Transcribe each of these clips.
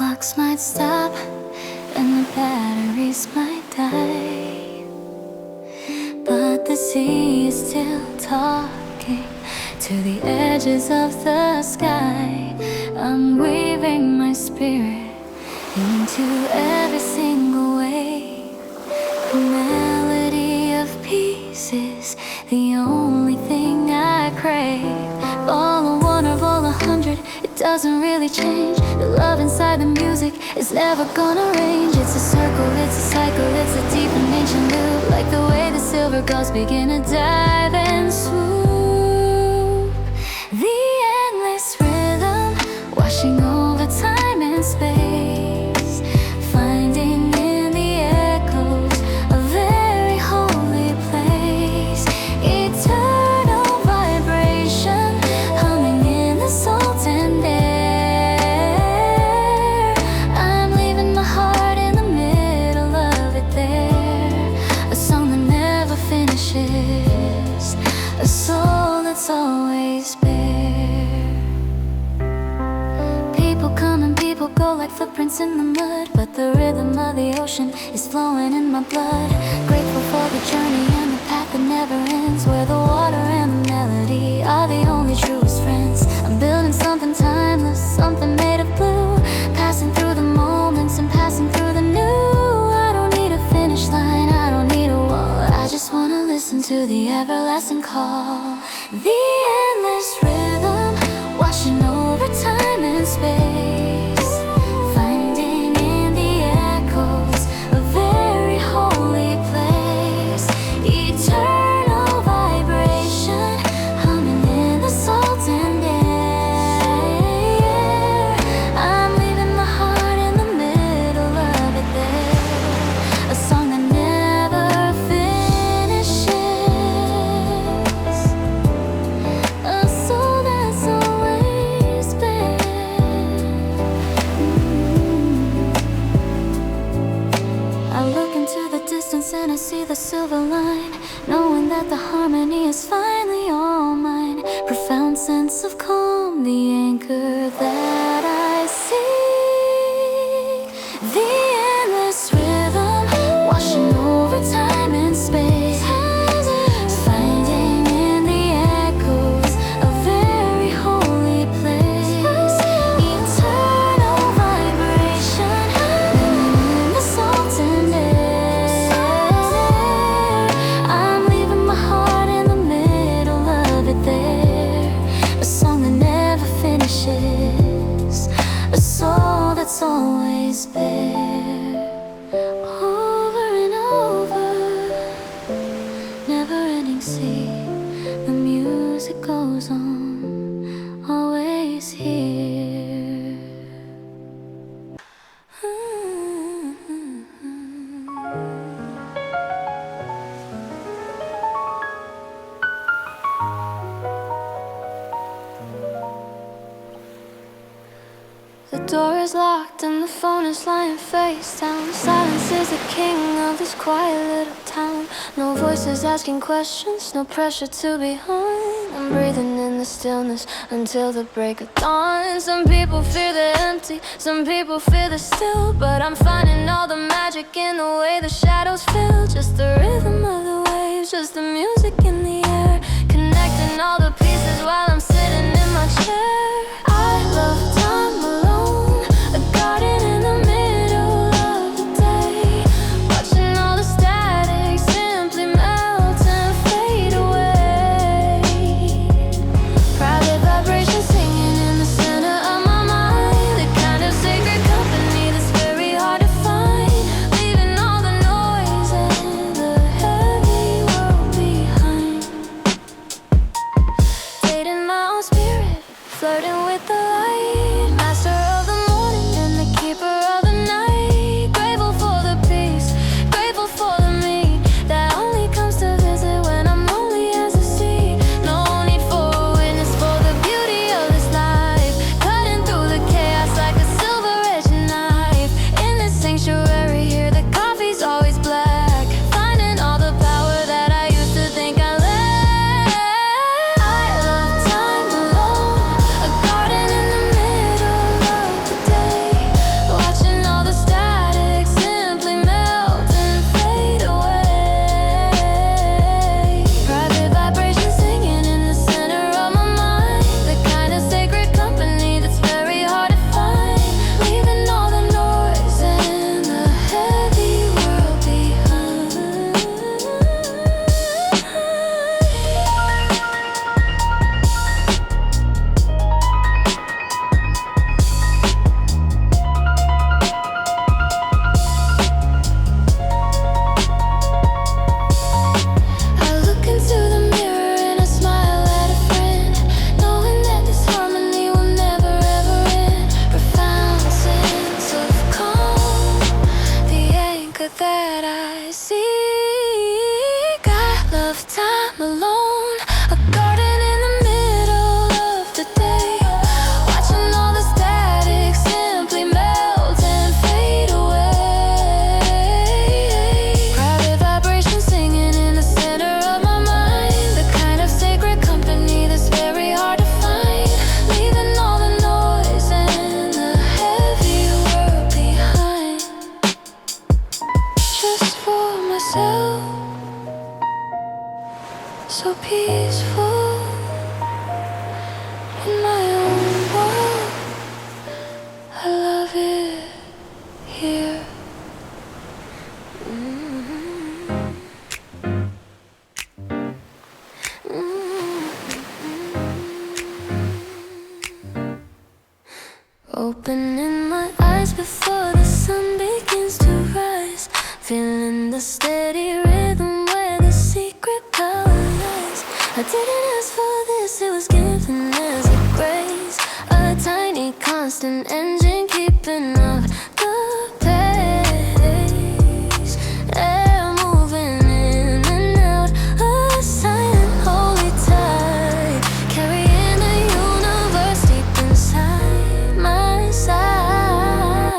clocks might stop and the batteries might die, but the sea is still talking to the edges of the sky. I'm weaving my spirit into every single wave. The melody of peace is the only thing I crave. Vol. 1 or Vol. 100, it doesn't really change. The love inside the music is never gonna range. It's a circle, it's a cycle, it's a deep and ancient loop, like the way the silver gulls begin to dive and swoop. The endless rhythm washing over time and space, finding in the echoes a very holy place. Eternal vibration humming in the salt and air. I'm leaving my heart in the middle of it there, a song that never finishes, a soul that's always bare. People come and people go like footprints in the mud, but the rhythm of the ocean is flowing in my blood. Grateful for the journey and the path that never ends, where the water and the melody are the only truest friends. I'm building something timeless, something made of blue, passing through the moments and passing through the new. I don't need a finish line, I don't need a wall, I just wanna listen to the everlasting call. The endless rhythm washing over time and space, finding in the echoes a very holy place. Eternal vibration humming in the salt and air. I'm leaving my heart in the middle of it there, a song that never finishes, a soul that's always bare. I look into the distance and I see the silver line, knowing that the harmony is finally all mine. Profound sense of calm, the anchor that I see. The endless rhythm washing over time and space, finding in the echoes a very holy place. Eternal vibration living in the salt and air. I'm leaving my heart in the middle of it there, a song that never finishes, a soul that's always bare. Over and over, never-ending sea, the music goes on, always here. The door is locked and the phone is lying face down. Silence is the king of this quiet little town. No voices asking questions, no pressure to be on. I'm breathing in the stillness until the break of dawn. Some people fear the empty, some people fear the still, but I'm finding all the magic in the way the shadows fill. Just the rhythm of the waves, just the music in the air, connecting all the pieces while I'm sitting in my chair. I love time alone, a garden in the middle of the day, watching all the static simply melt and fade away. Private vibration singing in the center of my mind, the kind of sacred company that's very hard to find, leaving all the noise and the heavy world behind. Dating my own spirit, I'm alone, a garden in the middle of the day, watching all the static simply melt and fade away. Private vibrations singing in the center of my mind, the kind of sacred company that's very hard to find, leaving all the noise and the heavy world behind. Just for myself, so peaceful in my own world. I love it here. Opening my eyes before the sun begins to rise, feeling the steady rhythm where the secret power lies. I didn't ask for this, it was given as a grace, a tiny constant engine keeping up the pace. Air moving in and out, a silent holy tide, carrying the universe deep inside my side.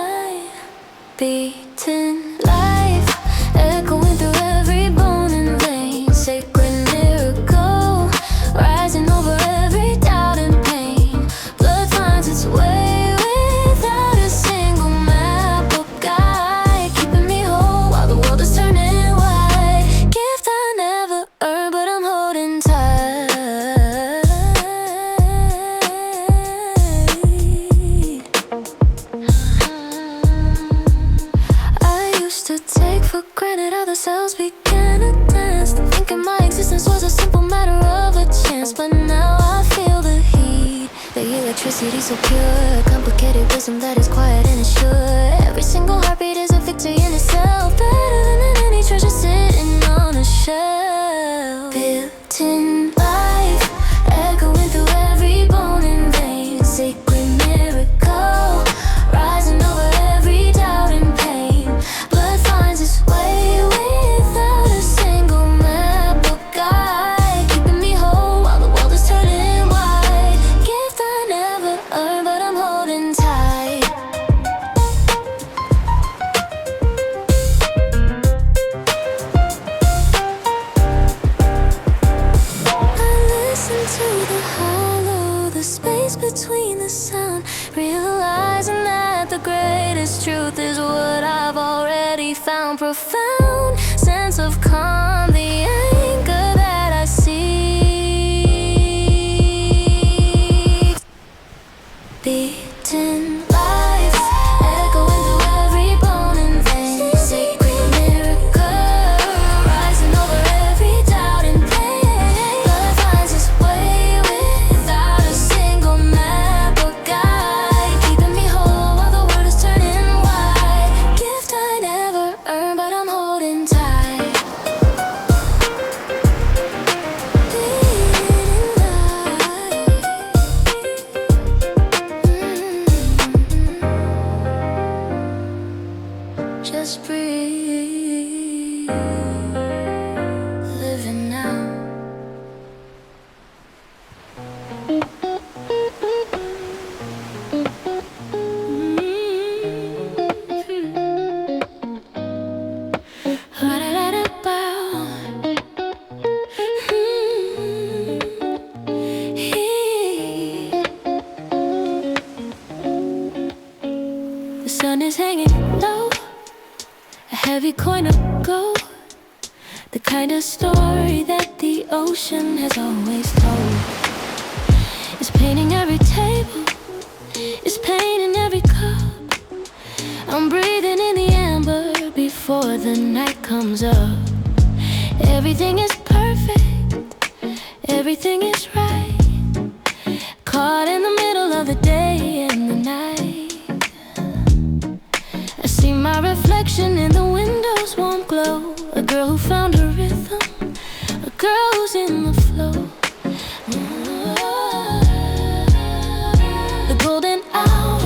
Beating life, echoing through every bone and vein, sacred miracle, rising over every doubt and pain. Blood finds its way without a single map or guide, keeping me whole while the world is turning white. Gift I never earned, but I'm holding tight. I used to take for granted how the cells began to dance, thinking my existence was a simple matter of a chance. But now I feel the heat, the electricity so pure, complicated wisdom that is quiet and assured. Every single heartbeat is a victory in itself, better than any treasure sitting on a shelf. Built in life, echoing through every bone and vein, sacred miracle, rising over every doubt and pain. Blood finds its way without a single map or guide, keeping me whole while the world is turning white. Gift I never earned, but I'm holding tight. I listen to the hollow, the space between the sound, realizing that the greatest truth is what I've already found. Profound sense of calm, the anchor that I see. Beating life, echoing through every bone and vein, sacred miracle, rising over every doubt and pain. Blood finds its way without a single map or guide, keeping me whole while the world is turning white. Gift I never earned, but I'm holding tight. Beating life. Just breathe, living now. The sun is hanging low, a heavy coin of gold, the kind of story that the ocean has always told. It's painting every table, it's painting every cup. I'm breathing in the amber before the night comes up. Everything is perfect, everything is right, caught in the middle of the day and the night. I see my reflection in the window's warm glow, a girl who found her rhythm, a girl who's in the flow. The golden hour,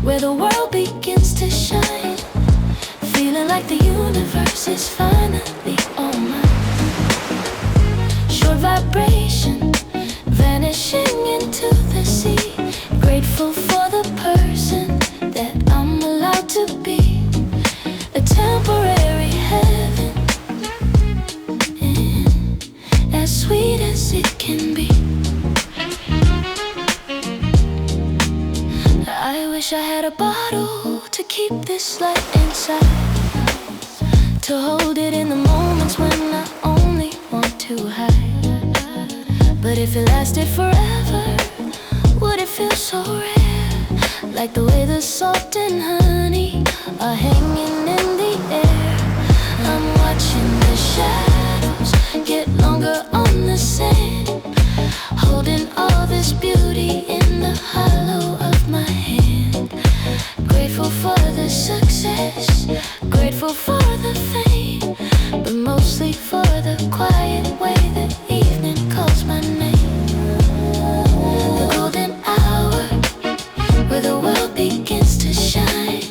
where the world begins to shine, feeling like the universe is finally all mine. struggle to keep this light inside, to hold it in the moments when I only want to hide. But if it lasted forever, would it feel so rare? Like the way the salt and honey are hanging in the air. I'm watching the shadows get longer on the sand, holding all this beauty in the hollow of my hand. Grateful for the success, grateful for the fame, but mostly for the quiet way the evening calls my name. The golden hour where the world begins to shine,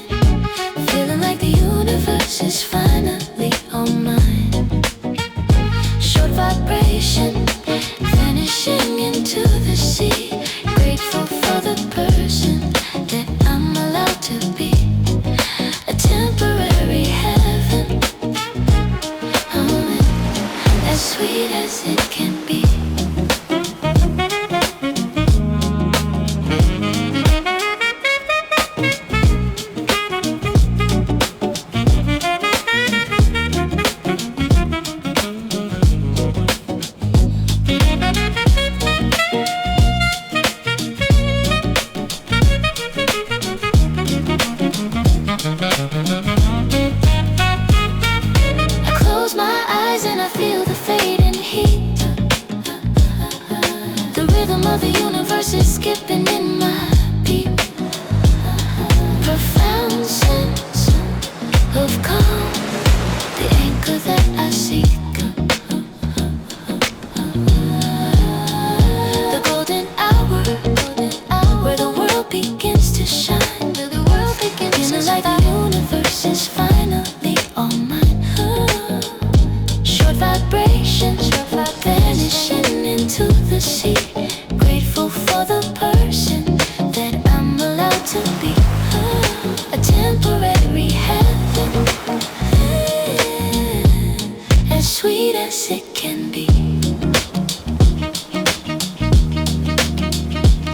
feeling like the universe is finally on mine. Short vibration vanishing into the sea, grateful for the person that I'm allowed to be. A temporary heaven, oh, as sweet as it can be. Skipping in my beat, profound sense of calm, the anchor that I seek. The golden hour where the world begins to shine, feeling like the universe is finally all mine. Short vibrations vanishing into the sea, grateful for the person that I'm allowed to be. A temporary heaven, as sweet as it can be.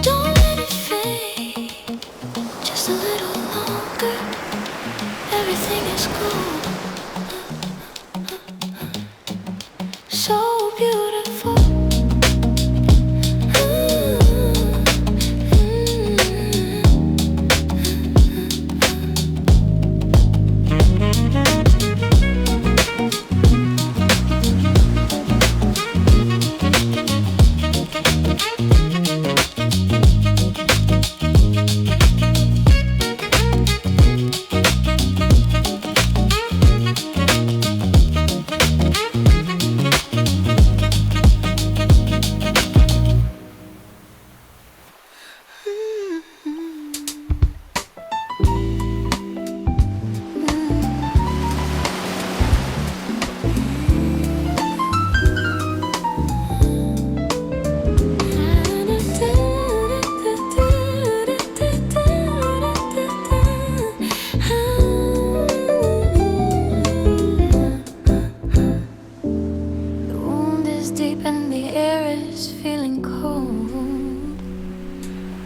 Don't let it fade just a little longer. Everything is cool, so beautiful.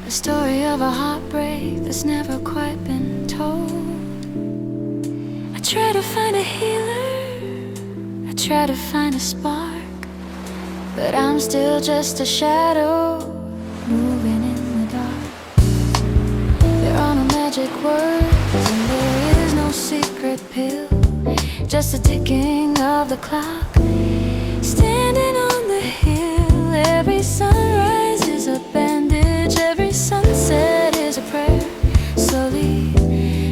Story of a heartbreak that's never quite been told. I try to find a healer, I try to find a spark, but I'm still just a shadow moving in the dark. There are no magic words and there is no secret pill, just a ticking of the clock, standing on the hill. Every sunrise is a bandage, every sunset is a prayer. Slowly,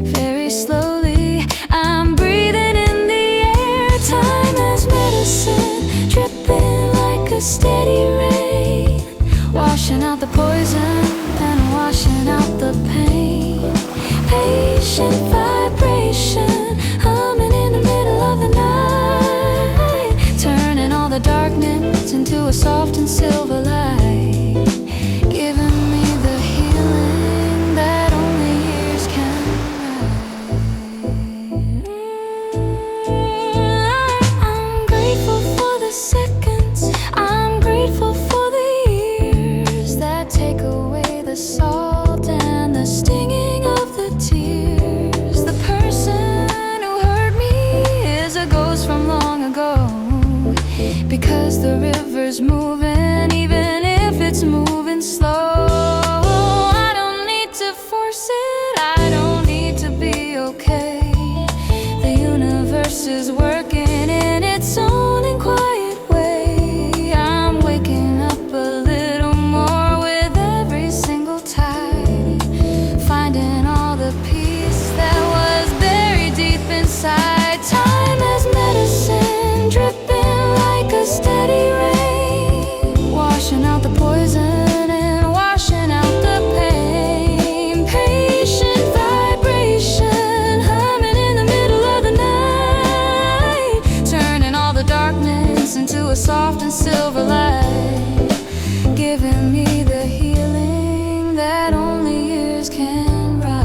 very slowly, I'm breathing in the air. Time as medicine, dripping like a steady rain, washing out the poison and washing out the pain. Patient vibration, humming in the middle of the night, turning all the darkness 'cause the river's moving, even if it's moving slow. I don't need to force it, I don't need to be okay. The universe is working in its own and quiet way. I'm waking up a little more with every single tide, finding all the peace that was buried deep inside. Time as medicine, dripping like a steady rain, washing out the poison and washing out the pain. Patient vibration, humming in the middle of the night, turning all the darkness into a soft and silver light, giving me the healing that only years can write.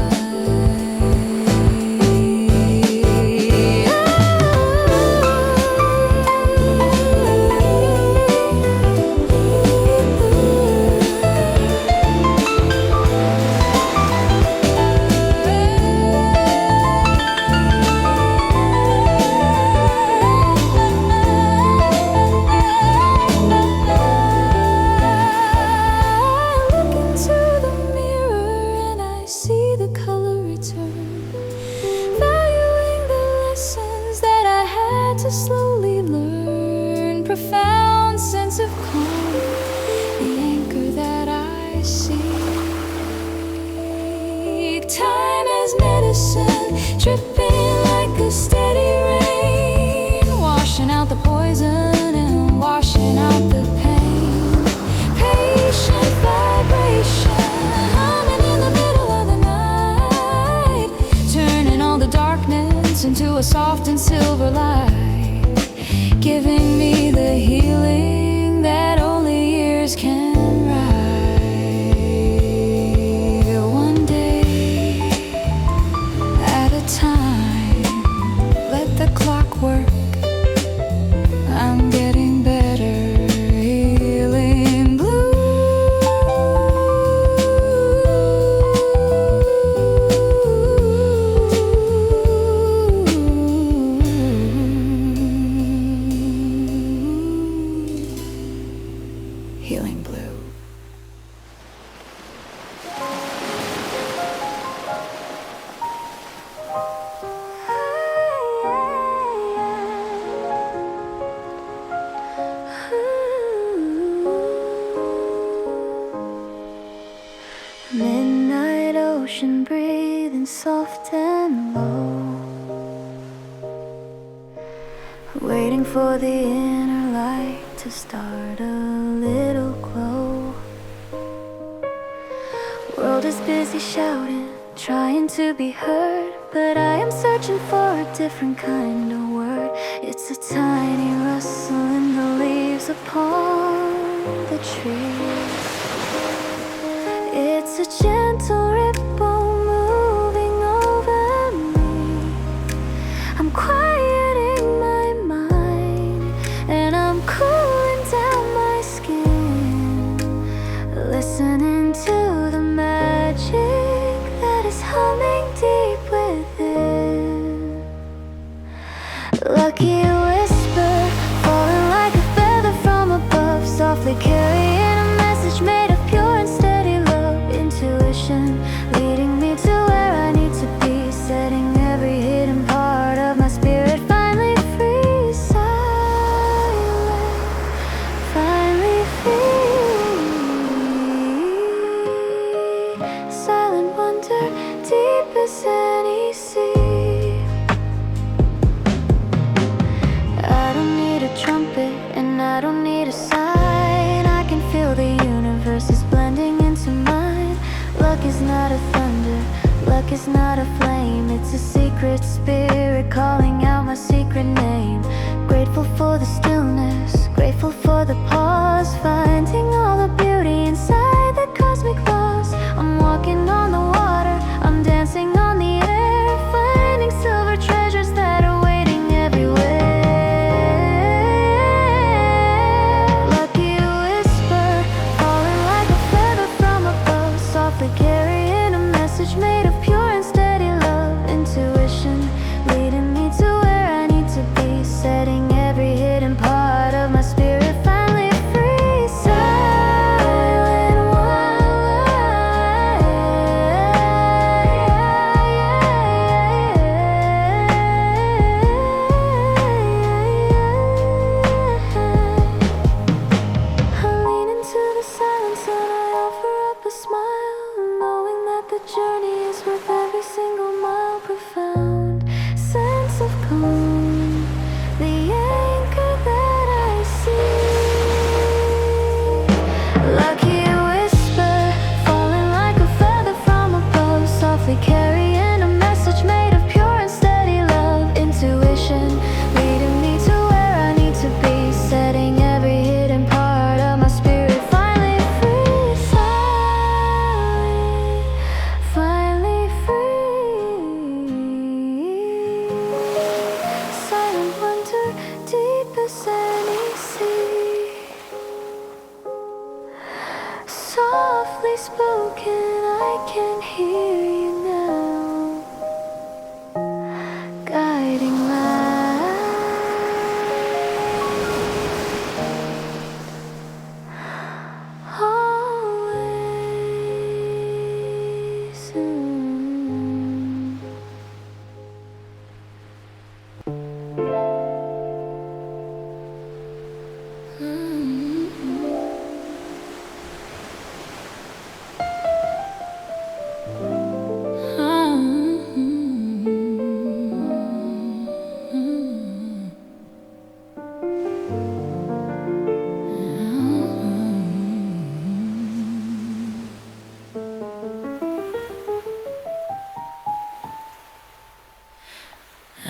Slowly learn profound sense of calm, the anchor that I seek. Time as medicine, dripping like a steady rain, washing out the poison and washing out the pain. Patient vibration, humming in the middle of the night, turning all the darkness into a soft and silver light, giving me the healing that only years can write. One day at a time, let the clock work. I'm getting better, healing blue. Healing blue. Midnight ocean breathing soft and low, waiting for the inner light to start a little glow. World is busy shouting, trying to be heard, but I am searching for a different kind of word. It's a tiny rustle in the leaves upon the trees. It's a gentle ripple moving over me. I'm quieting my mind and I'm cooling down my skin, listening to the magic that is humming deep within. Lucky whisper, falling like a feather from above, softly carrying a message made of pure and steady love. Intuition leading me to where I need to be, setting every hidden part of my spirit finally free. Silent, finally free. Silent wonder, deep as any sea. I don't need a trumpet and I don't need a sign. I can feel the universe is blending into mine. Luck is not a thunder, luck is not a flame. It's a secret spirit calling out my secret name. Grateful for the stillness, grateful for the pause, finding all the beauty inside the cosmic laws. I'm walking on the water, I'm dancing on the air, finding silver treasures that are waiting everywhere. Lucky whisper, falling like a feather from above, softly carrying a message made of pure and steady love. Intuition leading me to where I need to be, setting every hidden part of my spirit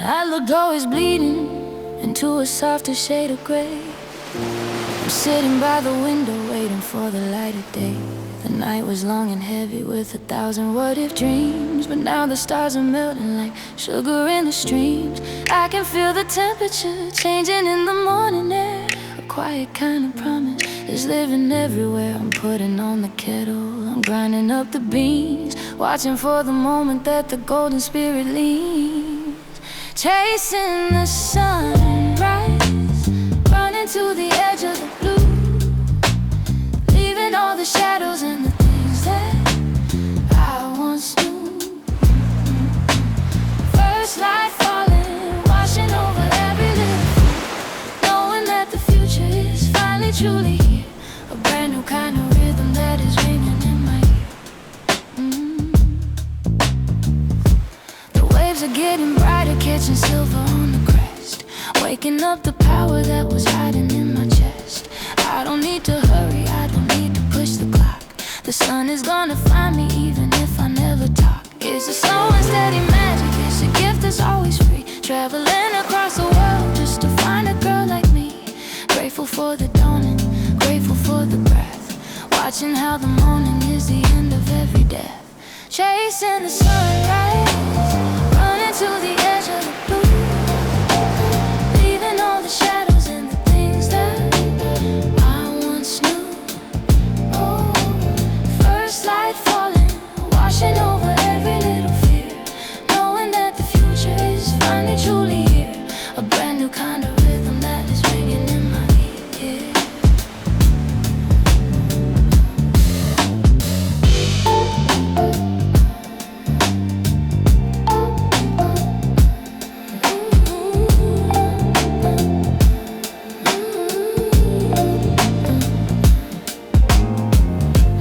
I looked always bleeding into a softer shade of gray. I'm sitting by the window waiting for the light of day. The night was long and heavy with 1,000 what-if dreams, but now the stars are melting like sugar in the streams. I can feel the temperature changing in the morning air. A quiet kind of promise is living everywhere. I'm putting on the kettle, I'm grinding up the beans, watching for the moment that the golden spirit leaves. Chasing the sunrise, running to the edge of the blue, leaving all the shadows and the things that I once knew. First light falling, washing over every little fear, knowing that the future is finally truly here. A brand new kind of rhythm that is ringing in my ear. The waves are getting brighter, catching silver on the crest, waking up the power that was hiding in my chest. I don't need to hurry, I don't need to push the clock. The sun is gonna find me even if I never talk. It's a slow and steady magic, it's a gift that's always free. Traveling across the world just to find a girl like me. Grateful for the dawning, grateful for the breath, watching how the morning is the end of every death. Chasing the sunrise, running to the edge of the blue, leaving all the shadows and the things that I once knew. Oh, first light falling, washing over every little fear, knowing that the future is finally truly here. A brand new kind of rhythm that is ringing in my ear.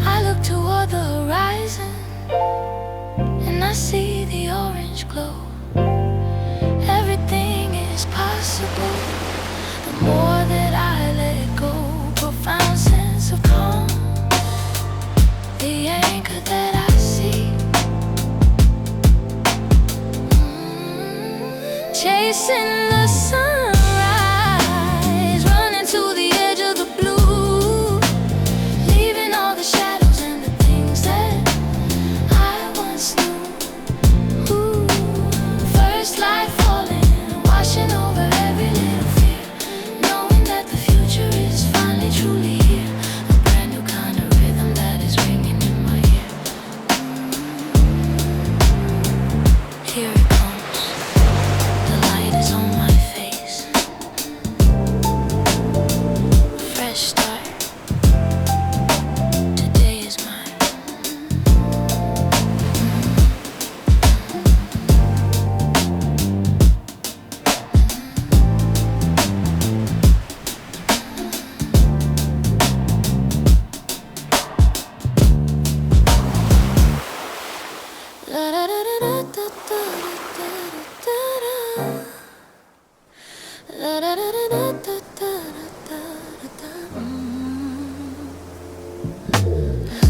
I look toward the horizon and I see the orange glow. Everything is possible the more that I let go. Profound sense of calm, the anchor that I see. Chasing the sunrise, running to the edge of the blue, leaving all the shadows and the things that I once knew. Ooh, first light falling, washing over every little fear, knowing that the future is finally truly here. A brand new kind of rhythm that is ringing in my ear. Here it comes, the light is on my face. Fresh start, today is mine.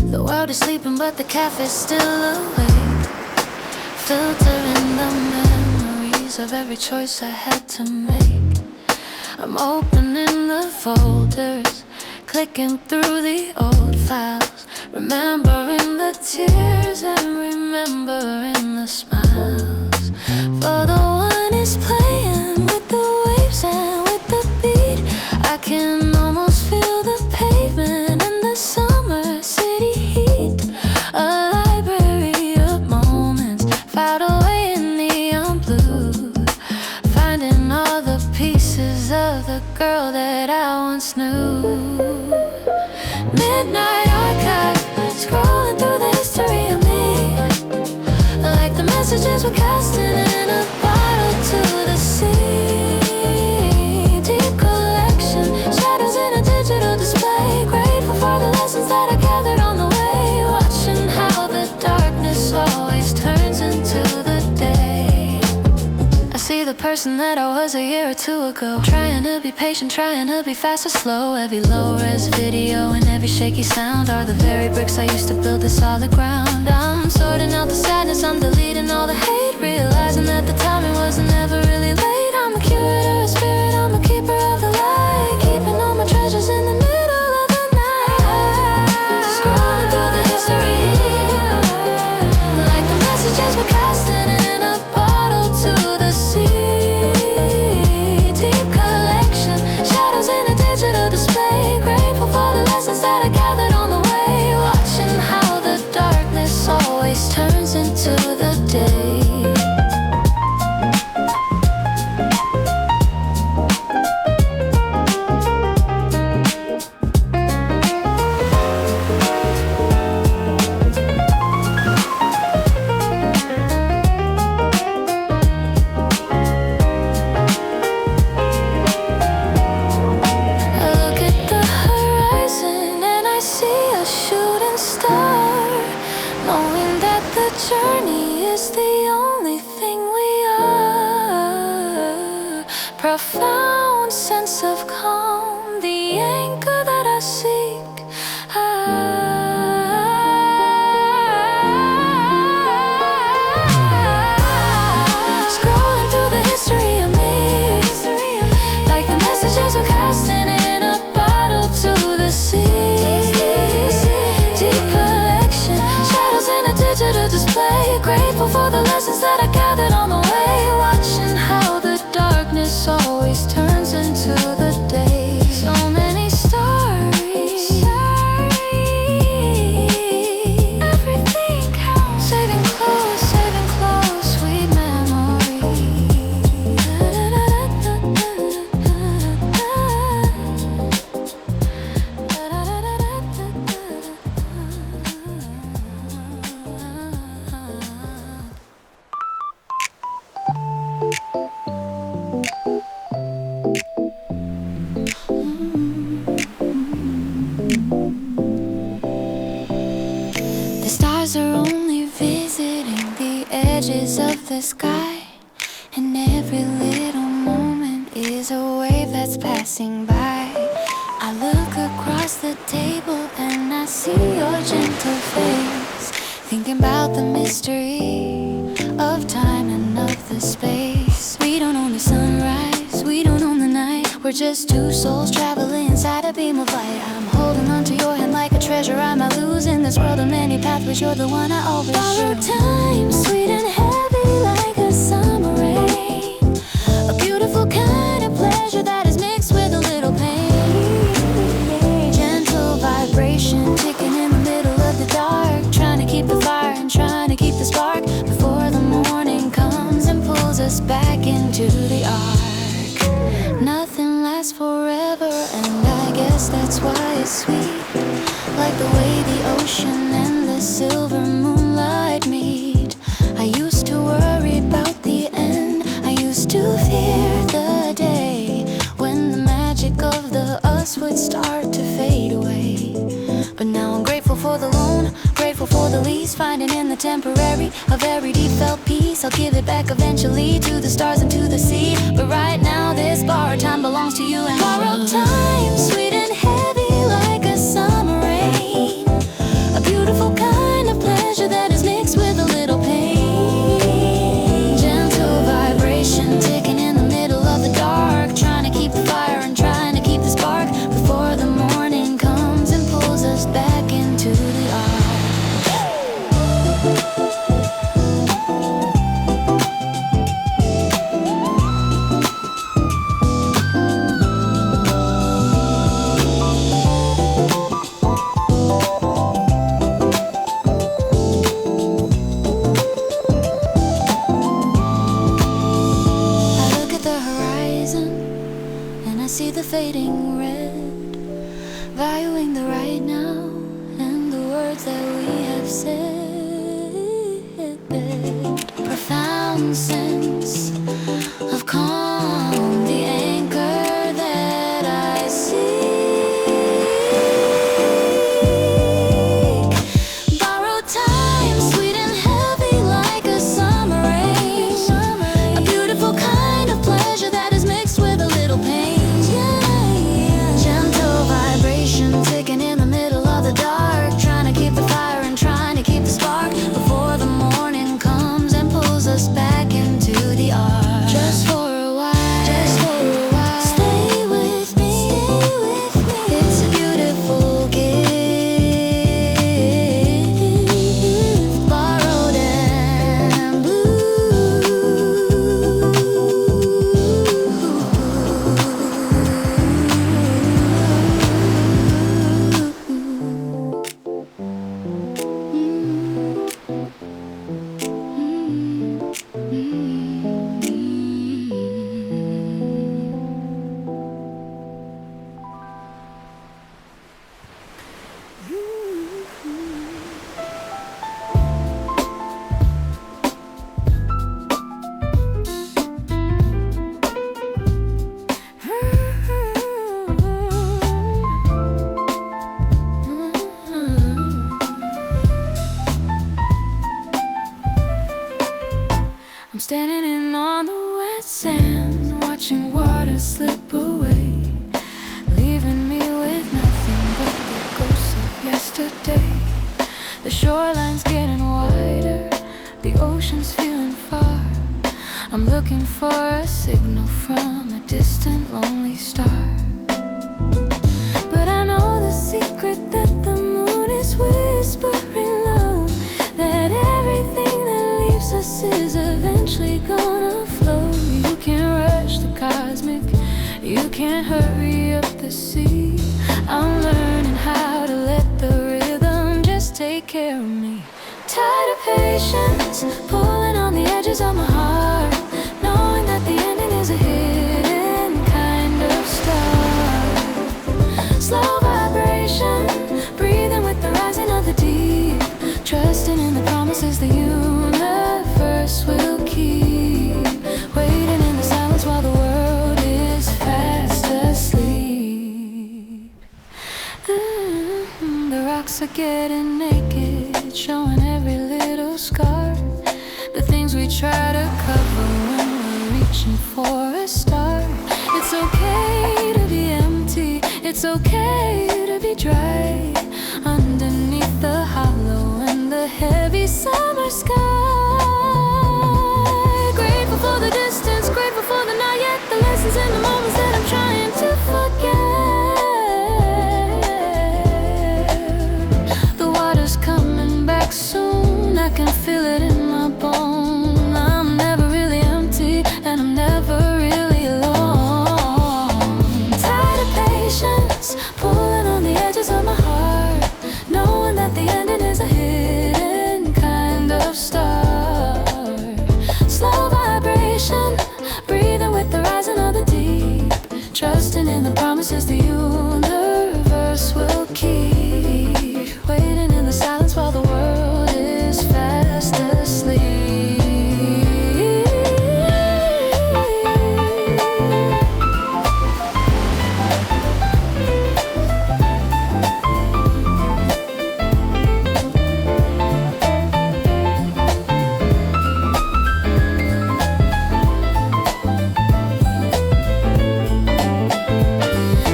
The world is sleeping but the cafe's still awake, filtering the memories of every choice I had to make. I'm opening the folders, clicking through the old files, remembering the tears and remembering the smiles. For the one is playing with the waves and with the beat. I can almost feel the pavement in the summer city heat. A library of moments filed away in neon blue, finding all the pieces of the girl that I once knew. Midnight archive, scrolling through the history of me, like the messages we're casting in a bottle to the sea. Deep collection, shadows in a digital display. Grateful for the lessons that I gathered on the way, watching how the darkness always turns into the day. I see the person that I was a year or two ago, trying to be patient, trying to be fast or slow. Every low-res video and every shaky sound are the very bricks I used to build this solid ground. I'm sorting out the sadness, I'm deleting all the hate, realizing that the timing wasn't ever really profound sense of calm, the anchor that I seek. Scrolling through the history of me, like the messages we're casting in a bottle to the sea. Deep collection, shadows in a digital display. Grateful for the lessons that I gathered on the way. Watching how the darkness always turns into the day. So many stories, everything counts. Saving close, sweet memories. The stars are only visiting the edges of the sky, and every little moment is a wave that's passing by. I look across the table and I see your gentle face, thinking about the mystery of time and of the space. We don't own the sunrise, we don't own the night. We're just two souls traveling inside a beam of light. I'm holding onto your hand like a treasure I might lose in this world of many pathways. You're the one I always borrow time, sweet and heavy like a summer rain. A beautiful kind of pleasure that is mixed with a little pain. Gentle vibration ticking in the middle of the dark, trying to keep the fire and trying to keep the spark before the morning comes and pulls us back into the ark. Nothing lasts forever, and I guess that's why it's sweet. Like the way the ocean and the silver moonlight meet. I used to worry about the end, I used to fear the day when the magic of the us would start to fade away. But now I'm grateful for the lone, grateful for the least, finding in the temporary a very deep felt peace. I'll give it back eventually to the stars and to the sea, but right now this borrowed time belongs to you and borrowed time, sweet and heavy like a summer rain. A beautiful kind of pleasure that is mixed with a little pain. Gentle vibration ticking in the middle of the dark, trying to keep the fire and trying to keep the spark before the morning comes and pulls us back into the ark. See the fading red, valuing the right now and the words that we have said. Profound sense of calm, the anchor that I seek. Borrowed time, sweet and heavy like a summer rain. A beautiful kind of pleasure that is mixed with a little pain. Ticking in the middle of the dark, trying to keep the fire and trying to keep the spark before the morning comes and pulls us back into the ark. Just for a while, stay with me, it's a beautiful gift, borrowed and blue. I'm standing in on the wet sand, watching water slip away, leaving me with nothing but the ghosts of yesterday. The shoreline's getting wider, the ocean's feeling far. I'm looking for a signal from a distant lonely star. But I know the secret that the moon is whispering low, that everything that leaves us is eventually gonna flow. You can't rush the cosmic, you can't hurry up the sea. I'm learning how to let the rhythm just take care of me. Tired of patience, pulling on the edges of my heart, knowing that the ending is a hidden kind of star. Slow vibration, breathing with the rising of the deep, trusting in the promises the universe will keep, waiting in the silence while the world is fast asleep. The rocks are getting naked, showing every little scar, the things we try to cover when we're reaching for a star. It's okay to be empty, it's okay to be dry, underneath the hollow and the heavy summer sky. Grateful for the distance, grateful for the not yet, the lessons and the moments that I'm trying to forget. The water's coming back soon, I can feel it in my bones. I'm never really empty and I'm never really alone. Tired of patience, pulling on the edges of my heart, knowing that the ending is a hidden kind of star. Slow vibration, breathing with the rising of the deep, trusting in the promises the universe will keep, waiting in the silence while the world is fast asleep.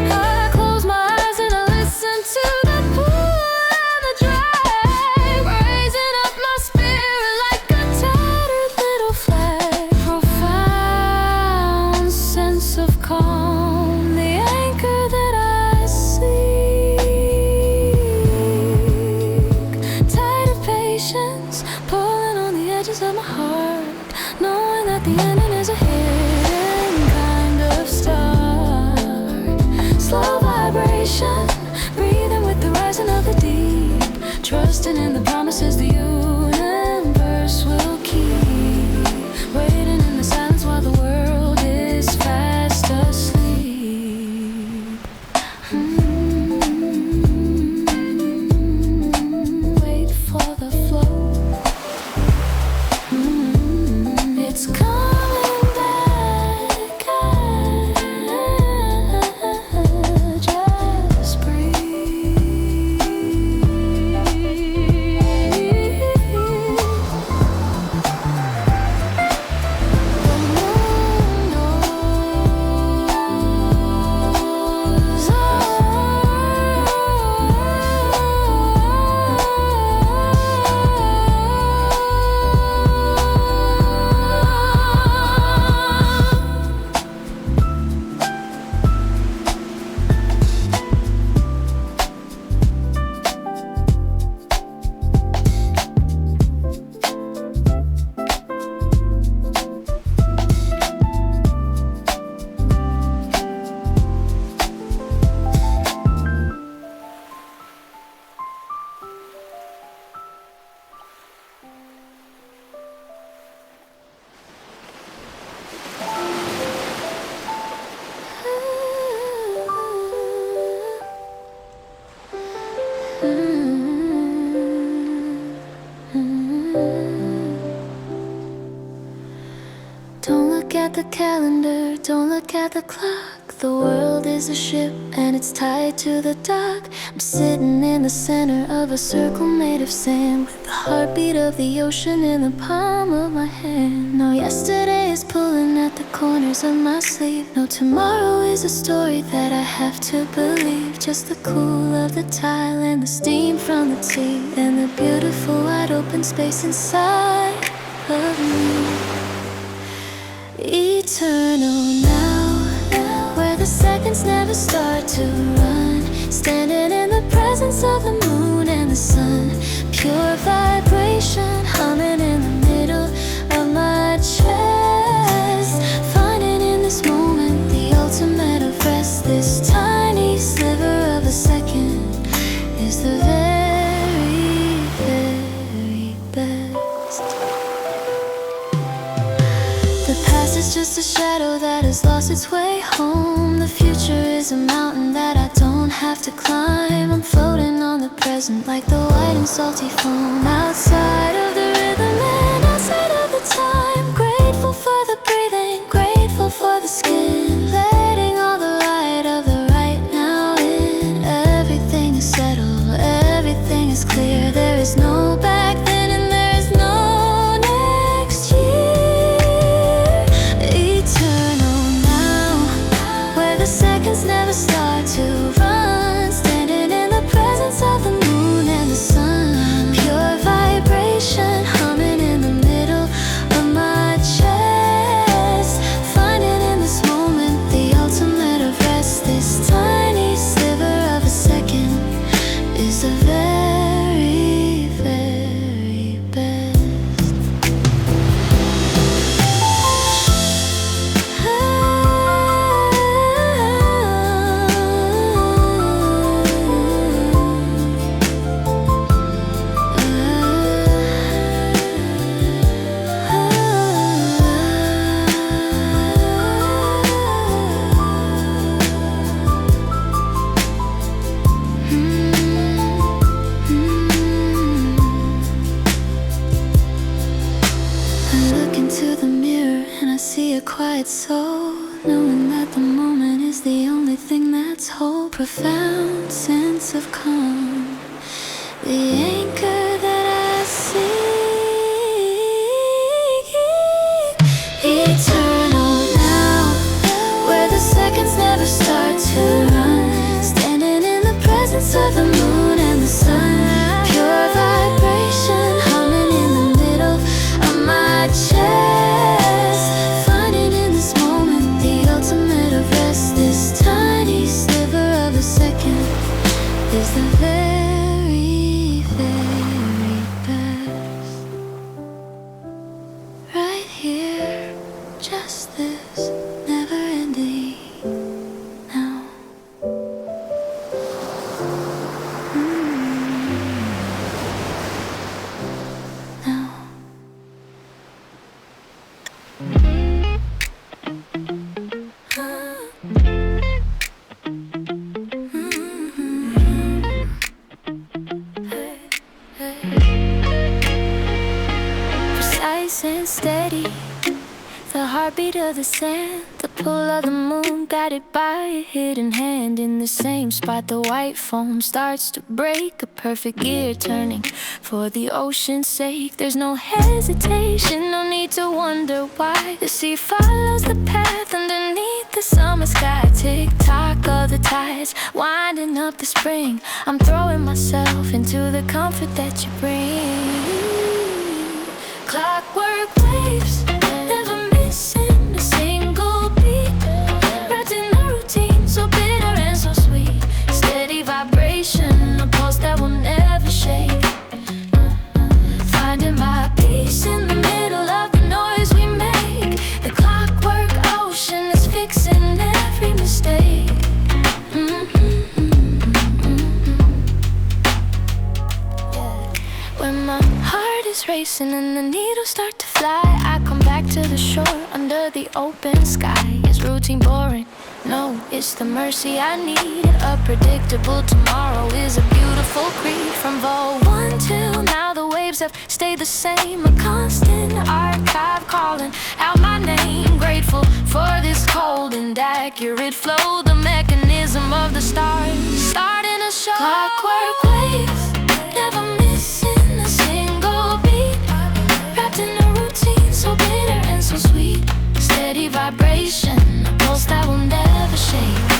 I close my eyes and I listen to the pool and the drag, raising up my spirit like a tattered little flag. Profound sense of calm, the anchor that I seek. Tired of patience, pulling on the edges of my heart, knowing that the ending is a hidden kind of star. Slow vibration, breathing with the rising of the deep, trusting in the promises the universe will keep, waiting in the silence while the world is fast asleep. Wait for the flow. It's coming back. Just breathe. The moon knows Don't look at the calendar, don't look at the clock. The world is a ship and it's tied to the dock. I'm sitting in the center of a circle made of sand, with the heartbeat of the ocean in the palm of my hand. Now yesterday is pulling at the corners of my sleeve. No, tomorrow is a story that I have to believe. Just the cool of the tile and the steam from the tea, and the beautiful wide open space inside of me. Eternal now, where the seconds never start to run. Standing in the presence of the moon and the sun. Pure vibration humming in the middle of my chest. Finding in this moment the ultimate of rest. This tiny sliver of a second is the very, very best. The past is just a shadow that has lost its way home. The future is a mountain that I don't have to climb. I'm floating on the present like the white and salty foam. Outside of the rhythm and outside of the time. Grateful for the breathing, grateful for the skin. Letting all the light of the right now in. Everything is settled, everything is clear. There is no back then and there is no next year. Eternal now, where the seconds never start to run. Standing in the presence of the moon and the sun. Pure vibration humming in the middle of my chest. Finding in this moment the ultimate of rest. This tiny sliver of a second is the very, very best. I look into the mirror and I see a quiet soul, knowing that the moment is the only thing that's whole. Profound sense of calm, the anchor that I seek. Eternal now, where the seconds never start to run. Standing in the presence of the moon and the sun. Pure vibration humming in the middle of my chest. Finding in this moment the ultimate of rest. This tiny sliver of a second is the very, very best. Right here, just this, never ending now. Now. Precise and steady, the heartbeat of the sand, the pull of the moon, guided by a hidden hand. In the same spot the white foam starts to break, a perfect gear turning for the ocean's sake. There's no hesitation, no need to wonder why. The sea follows the path underneath the summer sky. Tick-tock of the tides, winding up the spring. I'm throwing myself into the comfort that you bring. Clockwork waves, never missing a single beat. Wrapped in a routine, so bitter and so sweet. Steady vibration, a pulse that will never shake. Finding my peace in the middle of the noise we make. The clockwork ocean is fixing every mistake. When my heart is racing and the needles start to fly, I come back to the shore under the open sky. Is routine boring? No, it's the mercy I need. A predictable tomorrow is a beautiful creed. From Vol.1 till now the waves have stayed the same. A constant archive calling out my name. Grateful for this cold and accurate flow. The mechanism of the stars starting a show. Clockwork waves, never missing a single beat. Wrapped in a routine so bitter and so sweet. steady vibration, a pulse that will never shake.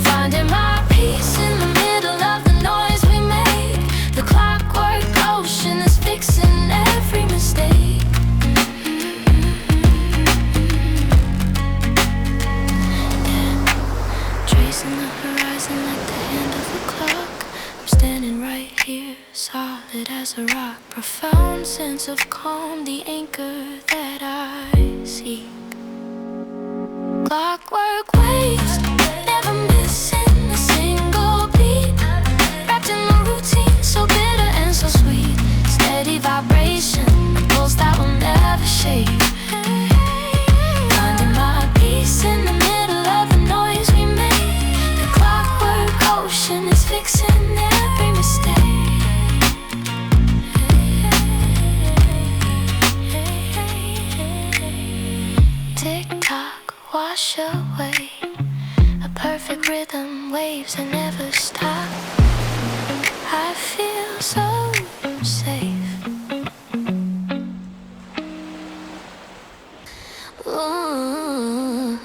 Finding my peace in the middle of the noise we make. The clockwork ocean is fixing every mistake. Tracing the horizon like the hand of a clock. I'm standing right here, solid as a rock. Profound sense of calm, the anchor that I seek. Clockwork waves, never missing a single beat. Wrapped in my routine, so bitter and so sweet. Steady vibration, a pulse that will never shake. Finding my peace in the middle of the noise we make. The clockwork ocean is fixing every mistake. Tick tock, wash away. A perfect rhythm, waves that never stop. I feel so safe. Ooh,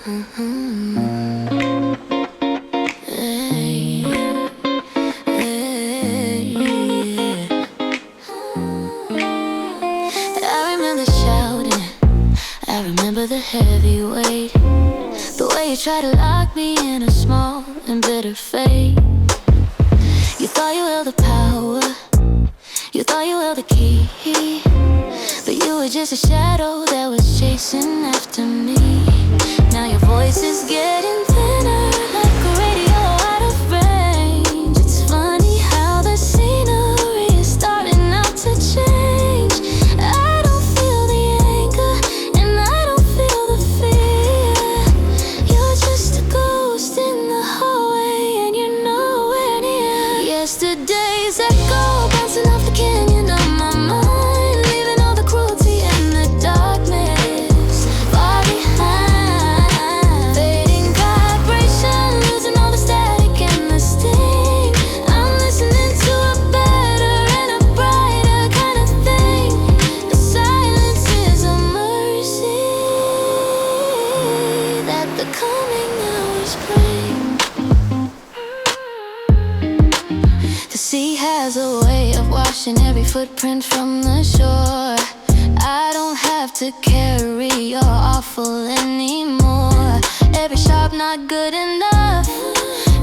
hey, hey. I remember shouting, I remember the heavy weight, the way you tried to lock me in a small and bitter fate. You thought you held the power, you thought you held the key, but you were just a shadow that was chasing after me. Now your voice is getting thinner, like a radio out of range. It's funny how the scenery is starting out to change. I don't feel the anger, and I don't feel the fear. You're just a ghost in the hallway, and you're nowhere near. Yesterday's echo bouncing off the canyon of my mind, leaving all the cruelty and the darkness far behind. Fading vibration, losing all the static and the sting. I'm listening to a better and a brighter kind of thing. The silence is a mercy that the coming hours bring. The sea has a way of washing every footprint from the shore. I don't have to carry your awful anymore. Every sharp not good enough,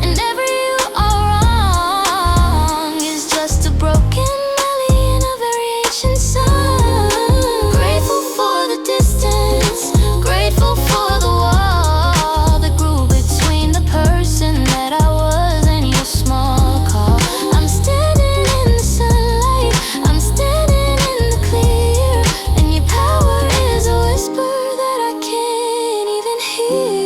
and every you are wrong is just a broken melody in a variation song. Grateful for the distance, grateful for the wall that grew between the person that I was and your small call. I'm standing in the sunlight, I'm standing in the clear, and your power is a whisper that I can't even hear.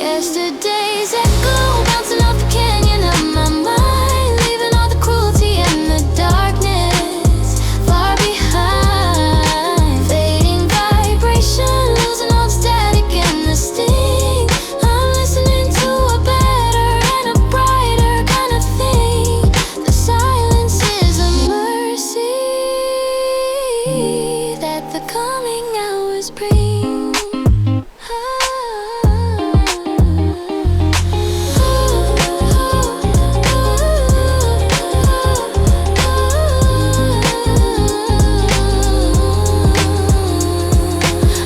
Yesterday's echo bouncing off the canyon of my mind, leaving all the cruelty and the darkness far behind. Fading vibration, losing all the static and the sting. I'm listening to a better and a brighter kind of thing. The silence is a mercy that the coming hours bring.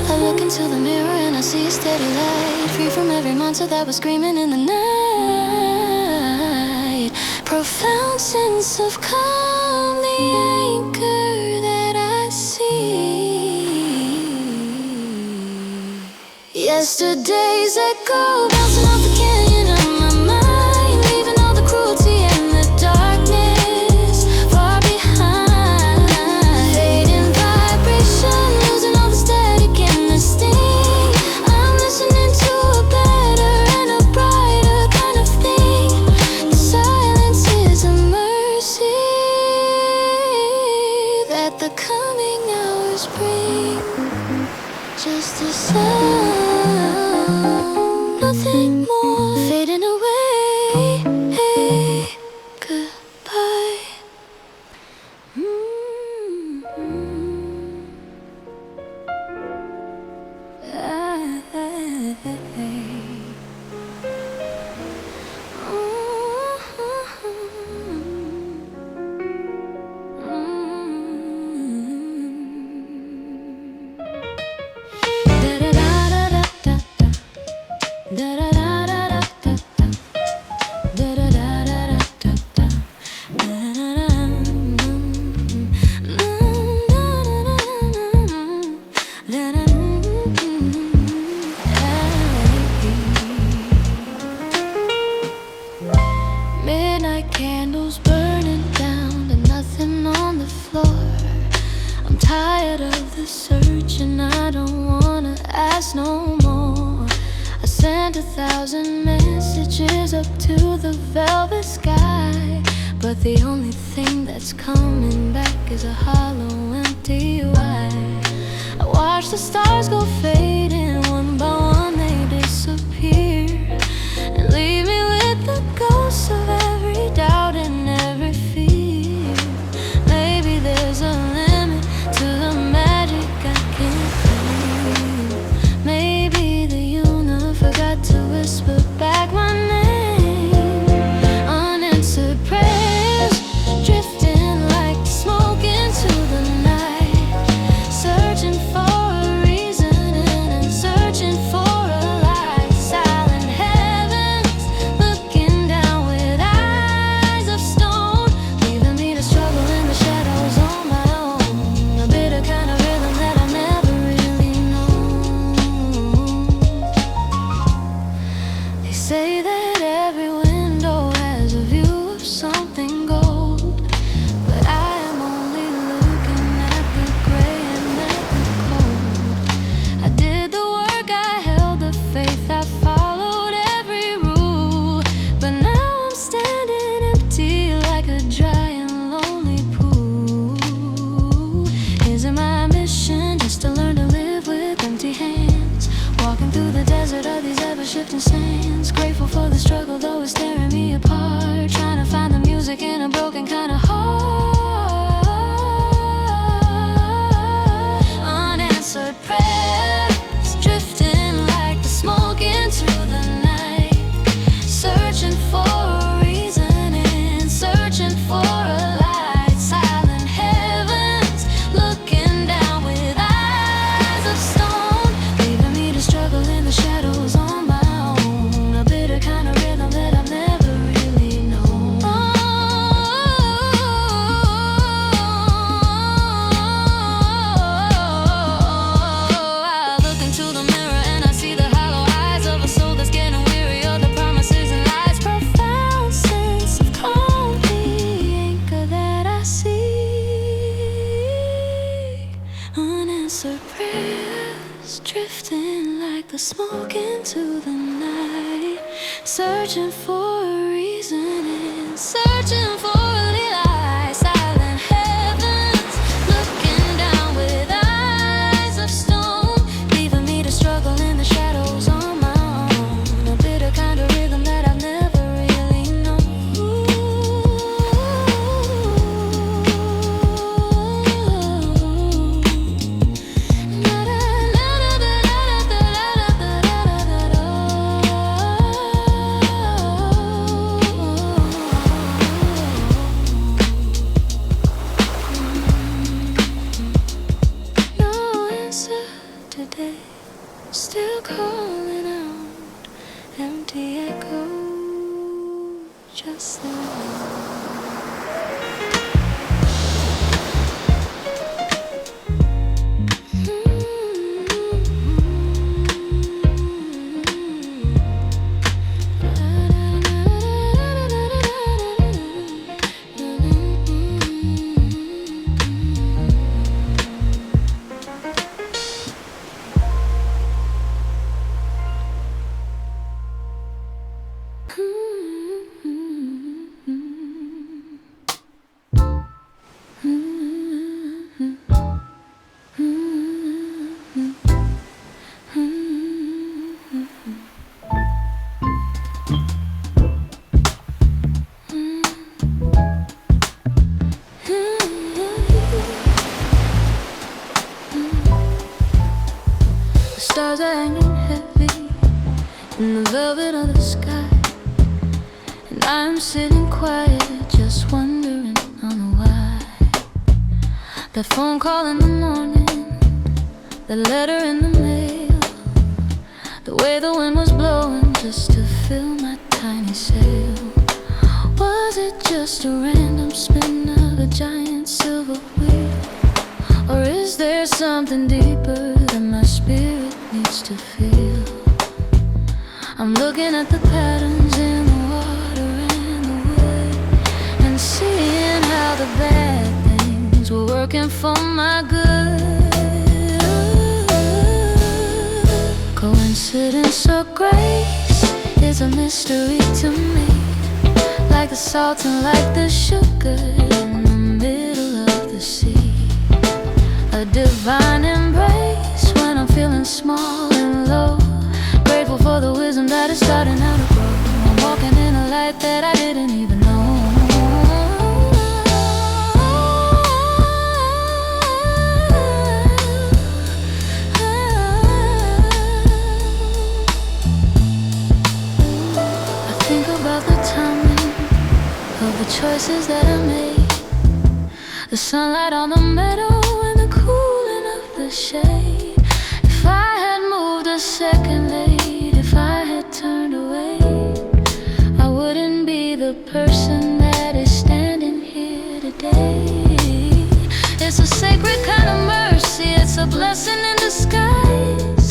I look into the mirror and I see a steady light, free from every monster that was screaming in the night. Profound sense of calm, the anchor that I see. Yesterday's echo bouncing off the canyon of my mind, leaving all the cruelty and the darkness far behind. Fading vibration, losing all the static and the sting. I'm listening to a better and a brighter kind of thing. The silence is a mercy that the coming hours bring. Just a sound, nothing more, fading away. Hey, goodbye. Unanswered prayers drifting like the smoke into the night, searching for a reason and searching for a light. Silent heavens looking down with eyes of stone, leaving me to struggle in the shadows on my own. A bitter kind of rhythm that I've never really known. No answer today, still calling out, empty echo, just the stars are hanging heavy in the velvet of the sky. And I'm sitting quiet, just wondering on why. That phone call in the morning, the letter in the mail, the way the wind was blowing just to fill my tiny sail. Was it just a random spin of a giant silver wheel? Or is there something deeper that my spirit needs to feel? I'm looking at the patterns in the water and the wood, and seeing how the bad things were working for my good. Coincidence or grace is a mystery to me, like the salt and like the sugar in the middle of the sea. A divine embrace when I'm feeling small and low. Grateful for the wisdom that is starting out to grow. I'm walking in a light that I didn't even know. I think about the timing of the choices that I made. The sunlight on the meadow, the shade. If I had moved a second late, if I had turned away, I wouldn't be the person that is standing here today. It's a sacred kind of mercy, it's a blessing in disguise,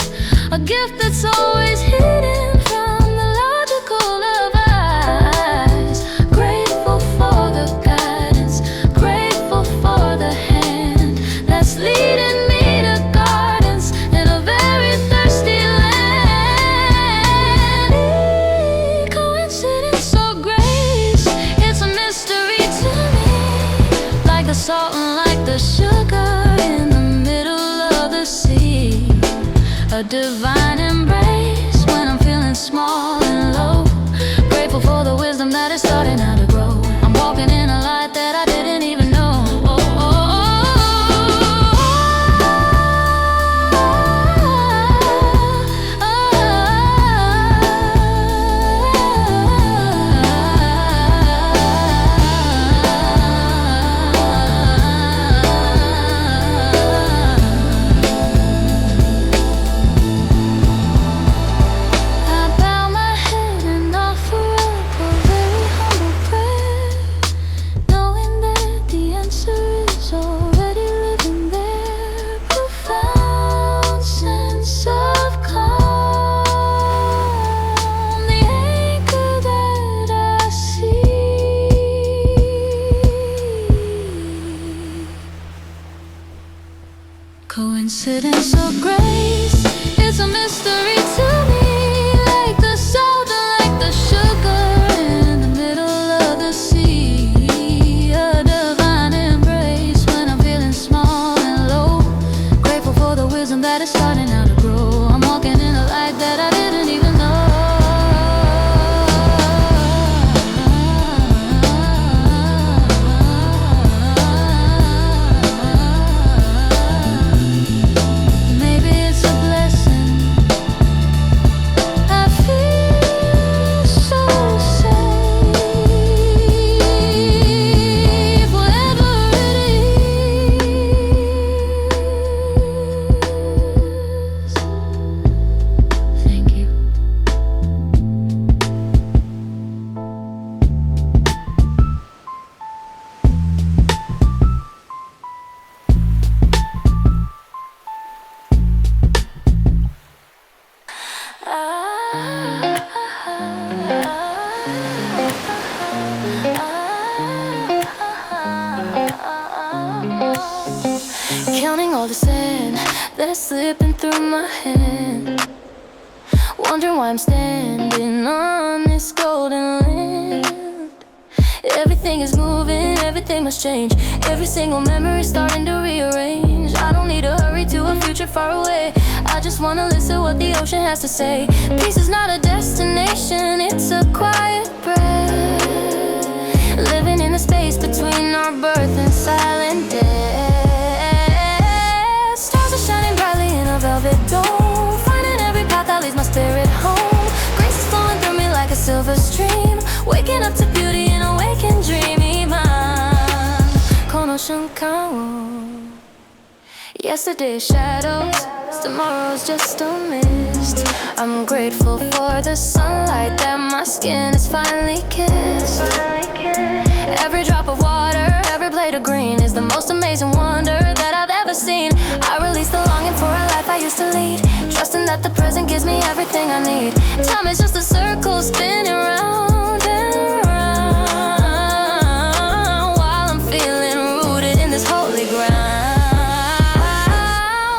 a gift that's always hidden from the logical of eyes. Grateful for the guidance, grateful for the hand that's leading me. Salt and like the sugar in the middle of the sea. A divine embrace when I'm feeling small and low. Grateful for the wisdom that is starting out to grow. I'm walking in a light that I didn't even know. Coincidence or grace, it's a mystery to me, like the salt and like the sugar in the middle of the sea. A divine embrace when I'm feeling small and low. Grateful for the wisdom that is starting out to grow. I'm walking in a light that I didn't even know. Counting all the sand that's slipping through my hand, wondering why I'm standing on this golden land. Everything is moving, everything must change. Every single memory starting to rearrange. I don't need to hurry to a future far away. I just wanna listen what the ocean has to say. Peace is not a destination, it's a quiet breath, living in the space between our birth and silent death. Stars are shining brightly in a velvet dome, finding every path that leads my spirit home. 間を Yesterday's shadows, tomorrow's just a mist. I'm grateful for the sunlight that my skin has finally kissed. Every drop of water, every blade of green is the most amazing wonder that I've ever seen. I release the longing for a life I used to lead, trusting that the present gives me everything I need. Time is just a circle spinning round and round, while I'm feeling rooted in this holy ground.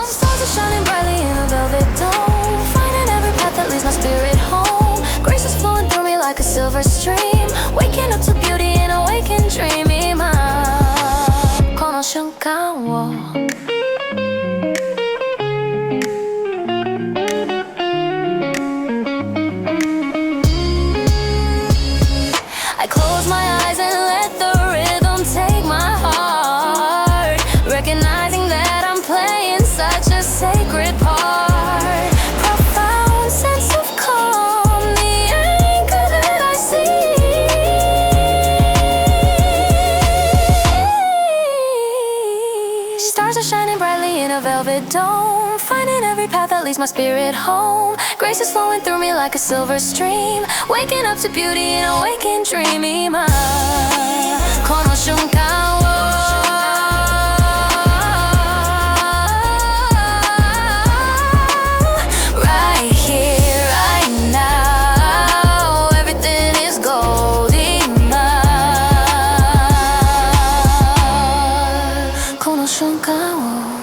Stars are shining brightly in a velvet dome, finding every path that leads my spirit home. Grace is flowing through me like a silver stream, waking up to beauty in a waking dream. 今この瞬間をI close my eyes and let the rhythm take my heart, recognizing that I'm playing such a sacred part. Profound sense of calm, the anchor that I see. Stars are shining brightly in a velvet dome, finding every path that leads my spirit home. Grace is flowing through me like a silver stream, waking up to beauty in a waking dream. 今この瞬間を Right here, right now, everything is gold. 今この瞬間を